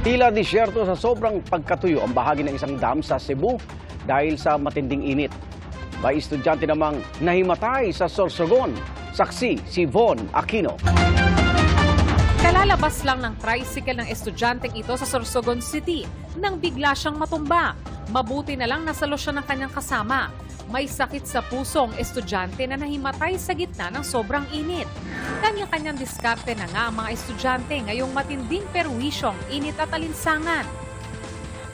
Tila disyerto sa sobrang pagkatuyo ang bahagi ng isang dam sa Cebu dahil sa matinding init. May estudyante namang nahimatay sa Sorsogon. Saksi si Von Aquino. Kalalabas lang ng tricycle ng estudyanteng ito sa Sorsogon City nang bigla siyang matumba. Mabuti na lang nasalo siya ng kanyang kasama. May sakit sa puso ang estudyante na nahimatay sa gitna ng sobrang init. Kanya-kanyang diskarte na nga ang mga estudyante ngayong matinding perwisyong init at alinsangan.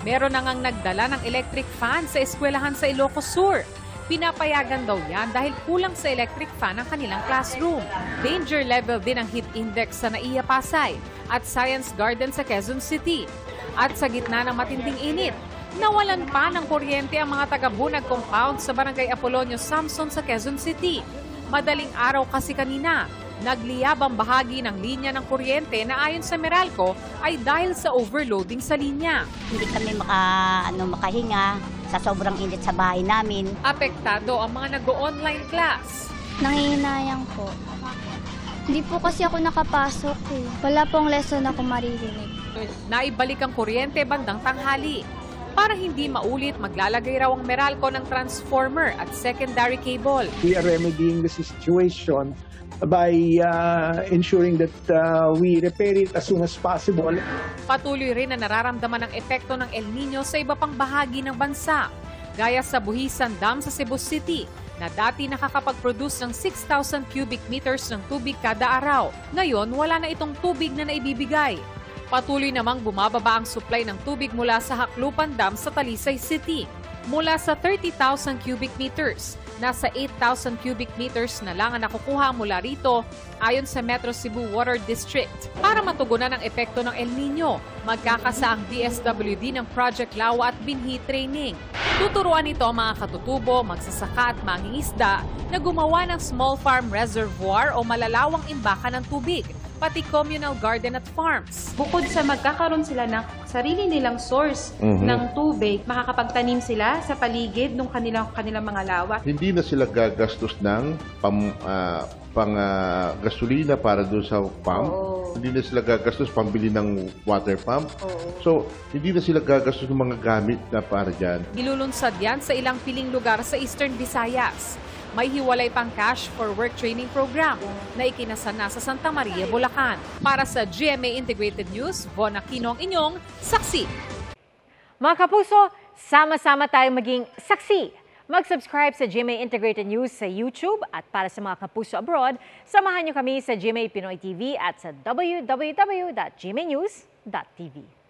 Meron na ngang nagdala ng electric fan sa eskwelahan sa Ilocos Sur. Pinapayagan daw yan dahil kulang sa electric fan ang kanilang classroom. Danger level din ang heat index sa Naiya Pasay at Science Garden sa Quezon City. At sa gitna ng matinding init, nawalan pa ng kuryente ang mga taga-Bunag compound sa Barangay Apolonio Samson sa Quezon City. Madaling araw kasi kanina, nagliyab ang bahagi ng linya ng kuryente na ayon sa Meralco ay dahil sa overloading sa linya. Hindi kami makahinga sa sobrang init sa bahay namin. Apektado ang mga nag-o-online class. Nangihinayang po. Hindi po kasi ako nakapasok eh. Wala pong lesson ako maririnig. Naibalik ang kuryente bandang tanghali. Para hindi maulit, maglalagay raw ang Meralco ng transformer at secondary cable. We are remedying the situation by ensuring that we repair it as soon as possible. Patuloy rin na nararamdaman ang epekto ng El Nino sa iba pang bahagi ng bansa. Gaya sa Buhisan Dam sa Cebu City, na dati nakakapag-produce ng 6,000 cubic meters ng tubig kada araw. Ngayon, wala na itong tubig na naibibigay. Patuloy namang bumababa ang supply ng tubig mula sa Haklupan Dam sa Talisay City. Mula sa 30,000 cubic meters, nasa 8,000 cubic meters na lang ang nakukuha mula rito ayon sa Metro Cebu Water District. Para matugunan ang epekto ng El Nino, magkakasa ang DSWD ng Project Lawa at Binhi Training. Tuturuan nito ang mga katutubo, magsasaka at mangingisda na gumawa ng small farm reservoir o malalawang imbakan ng tubig, pati communal garden at farms. Bukod sa magkakaroon sila ng sarili nilang source ng tubig, makakapagtanim sila sa paligid ng kanilang mga lawa. Hindi na sila gagastos ng gasolina para doon sa pump. Hindi na sila gagastos pambili ng water pump. So, hindi na sila gagastos ng mga gamit na para dyan. Ilulunsad yan sa ilang piling lugar sa Eastern Visayas. May hiwalay pang cash for work training program na ikinasa na sa Santa Maria, Bulacan. Para sa GMA Integrated News, Von Aquino ang inyong saksi. Mga kapuso, sama-sama tayong maging saksi. Mag-subscribe sa GMA Integrated News sa YouTube at para sa mga kapuso abroad, samahan niyo kami sa GMA Pinoy TV at sa www.gmanews.tv.